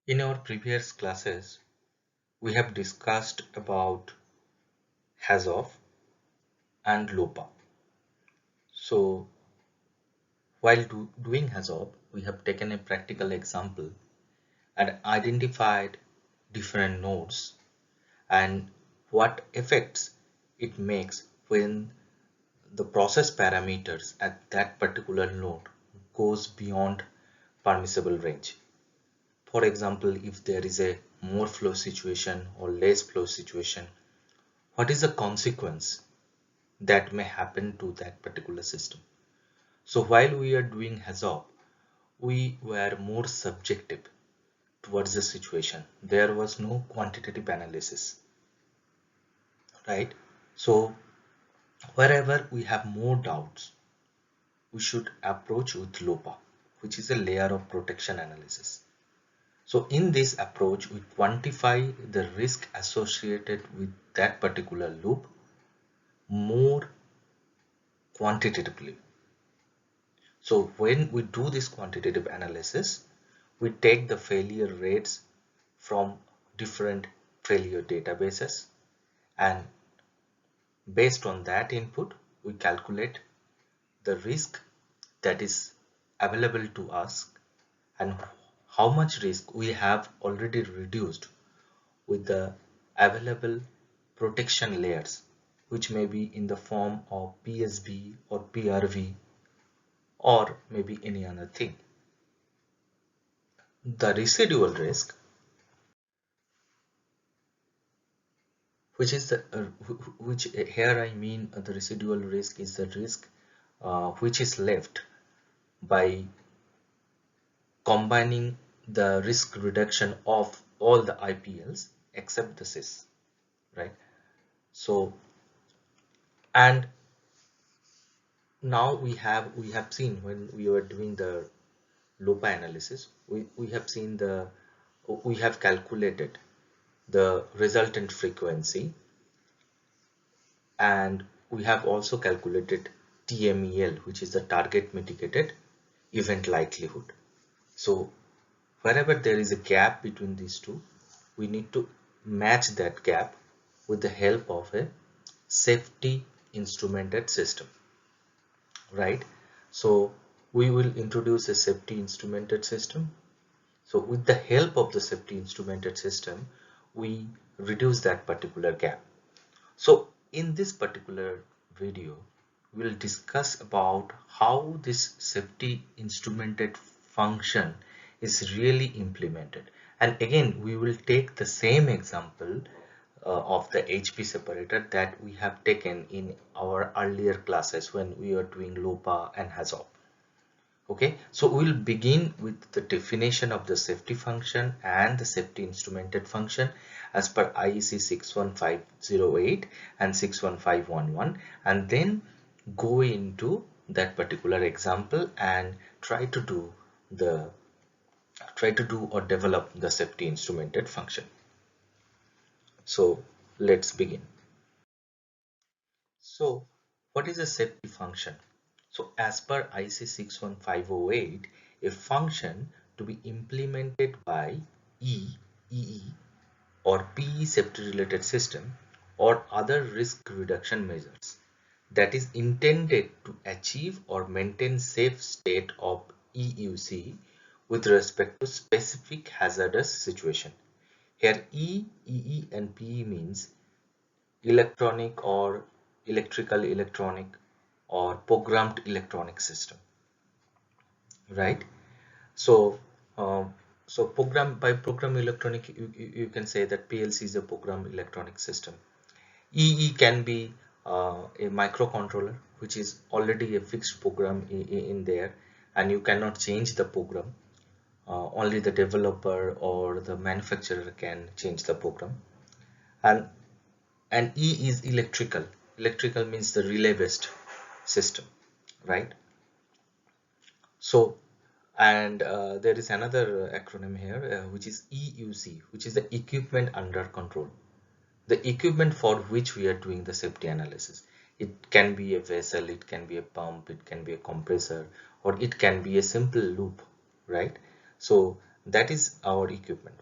In our previous classes, we have discussed about HAZOF and LOPA. So while doing HAZOF, we have taken a practical example and identified different nodes and what effects it makes when the process parameters at that particular node goes beyond permissible range. For example, if there is a more flow situation or less flow situation, what is the consequence that may happen to that particular system? So while we are doing HAZOP, we were more subjective towards the situation. There was no quantitative analysis, right? So wherever we have more doubts, we should approach with LOPA, which is a layer of protection analysis. So in this approach, we quantify the risk associated with that particular loop more quantitatively. So when we do this quantitative analysis, we take the failure rates from different failure databases, and based on that input, we calculate the risk that is available to us and how much risk we have already reduced with the available protection layers, which may be in the form of PSB or PRV or maybe any other thing. The residual risk, which is the which here I mean the residual risk is the risk which is left by combining the risk reduction of all the IPLs except the CIS, right? So, and now we have seen when we were doing the LOPA analysis, we have seen we have calculated the resultant frequency, and we have also calculated TMEL, which is the target mitigated event likelihood. So wherever there is a gap between these two, we need to match that gap with the help of a safety instrumented system, right? So we will introduce a safety instrumented system. So with the help of the safety instrumented system, we reduce that particular gap. So in this particular video, we'll discuss about how this safety instrumented function is really implemented. And again, we will take the same example of the HP separator that we have taken in our earlier classes when we are doing LOPA and HAZOP. Okay, so we'll begin with the definition of the safety function and the safety instrumented function as per IEC 61508 and 61511, and then go into that particular example and try to do or develop the safety instrumented function. So let's begin. So what is a safety function? So as per IEC 61508, a function to be implemented by EE or PE safety related system or other risk reduction measures that is intended to achieve or maintain safe state of EUC with respect to specific hazardous situation. Here E, EE and PE means electronic or electrical electronic or programmed electronic system, right? So so program electronic, you can say that PLC is a program electronic system. EE can be a microcontroller which is already a fixed program in there, and you cannot change the program. Only the developer or the manufacturer can change the program. And E is electrical. Electrical means the relay based system, right? So, and there is another acronym here which is EUC, which is the equipment under control, the equipment for which we are doing the safety analysis. It can be a vessel, it can be a pump, it can be a compressor, or it can be a simple loop, right? So that is our equipment.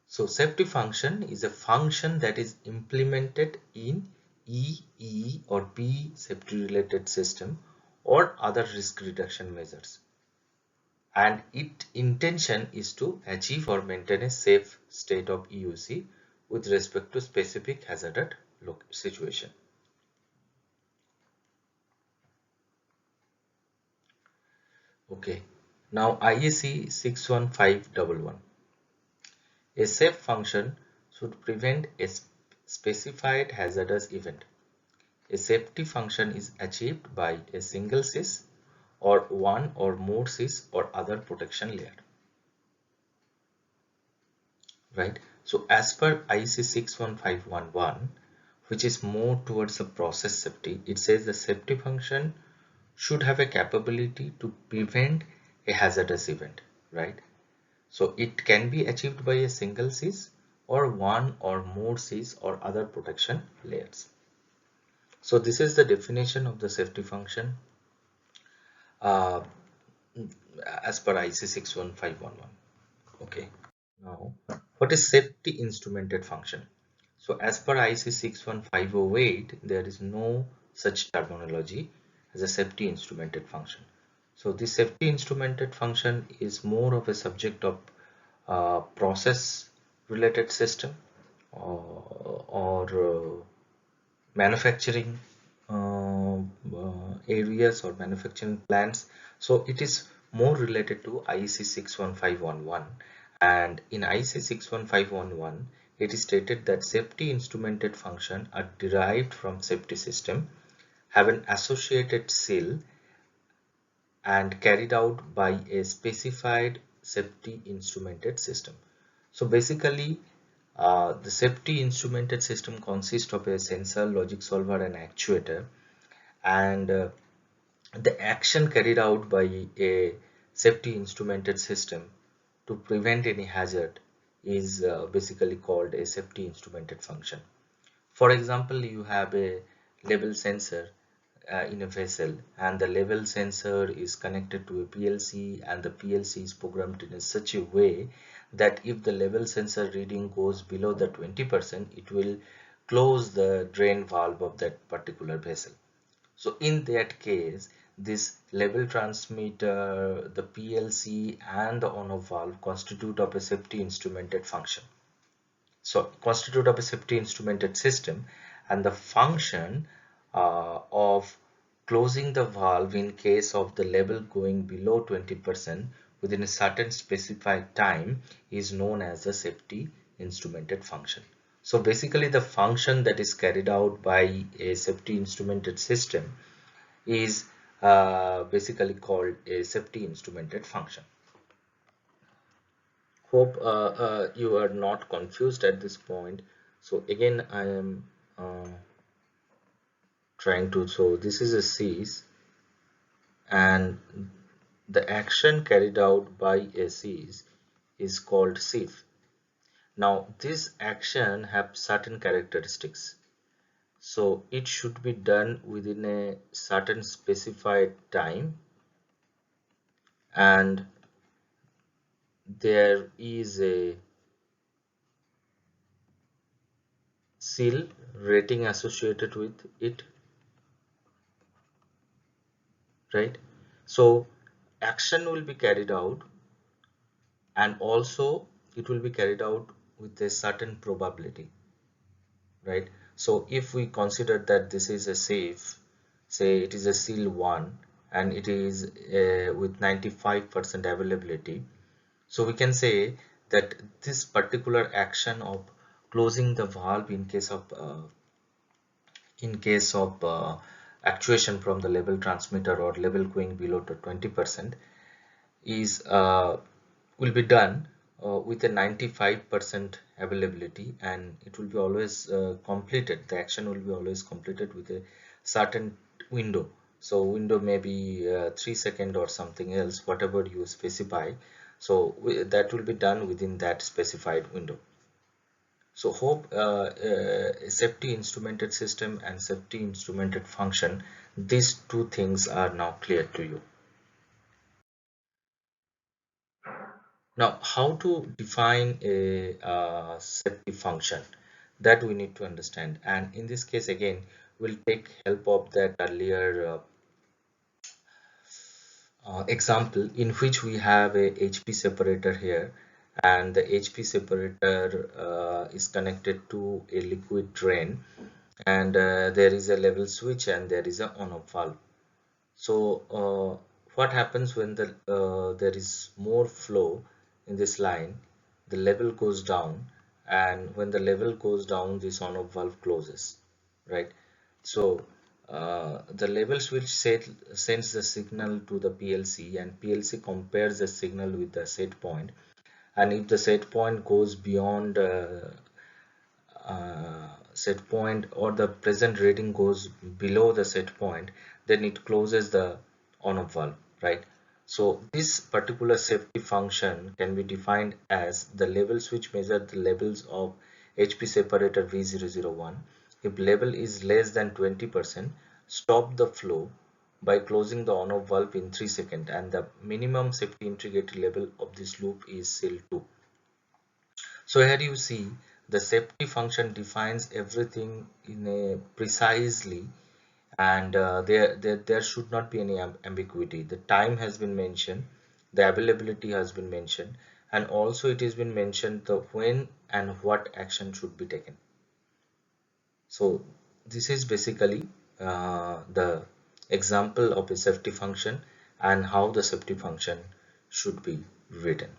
So safety function is a function that is implemented in E, E or B safety related system or other risk reduction measures, and its intention is to achieve or maintain a safe state of EUC with respect to specific hazardous situation. Okay, now IEC 61511. A safe function should prevent a specified hazardous event. A safety function is achieved by a single SIS or one or more SIS or other protection layer. Right? So as per IEC 61511, which is more towards the process safety, it says the safety function should have a capability to prevent a hazardous event, right? So it can be achieved by a single SIS or one or more SIS or other protection layers. So this is the definition of the safety function uh, as per IEC 61511. Okay. Now, what is safety instrumented function? So as per IEC 61508, there is no such terminology as a safety instrumented function. So this safety instrumented function is more of a subject of process related system or manufacturing areas or manufacturing plants. So it is more related to IEC 61511, and in IEC 61511 it is stated that safety instrumented function are derived from safety system, have an associated seal and carried out by a specified safety instrumented system. So basically the safety instrumented system consists of a sensor, logic solver and actuator, and the action carried out by a safety instrumented system to prevent any hazard is basically called a safety instrumented function. For example, you have a level sensor in a vessel, and the level sensor is connected to a PLC, and the PLC is programmed in such a way that if the level sensor reading goes below the 20%, it will close the drain valve of that particular vessel. So in that case, this level transmitter, the PLC and the on-off valve constitute of a safety instrumented function. So constitute of a safety instrumented system, and the function of closing the valve in case of the level going below 20% within a certain specified time is known as the safety instrumented function. So basically the function that is carried out by a safety instrumented system is basically called a safety instrumented function. Hope you are not confused at this point. So again I am trying to, so this is a SIS, and the action carried out by a SIS is called SIF. Now this action have certain characteristics, so it should be done within a certain specified time, and there is a seal rating associated with it, right? So action will be carried out, and also it will be carried out with a certain probability, right? So if we consider that this is a safe, say it is a seal 1 and it is with 95% availability, so we can say that this particular action of closing the valve in case of actuation from the level transmitter or level going below to 20% is will be done with a 95% availability, and it will be always completed, the action will be always completed with a certain window. So window may be 3 seconds or something else, whatever you specify. So that will be done within that specified window. So hope safety instrumented system and safety instrumented function, these two things are now clear to you. Now, how to define a safety function, that we need to understand. And in this case, again, we'll take help of that earlier example in which we have a HP separator here, and the HP separator is connected to a liquid drain, and there is a level switch and there is a on-off valve. So what happens when there is more flow in this line? The level goes down, and when the level goes down, this on-off valve closes, right? So the level switch sends the signal to the PLC, and PLC compares the signal with the set point, and if the set point goes beyond set point, or the present reading goes below the set point, then it closes the on-off valve, right? So this particular safety function can be defined as the level switch measures the levels of HP separator V001. If level is less than 20%, stop the flow by closing the on-off valve in 3 seconds, and the minimum safety integrity level of this loop is SIL2. So here you see the safety function defines everything in a precisely, and there should not be any ambiguity. The time has been mentioned, the availability has been mentioned, and also it has been mentioned the when and what action should be taken. So this is basically the example of a safety function and how the safety function should be written.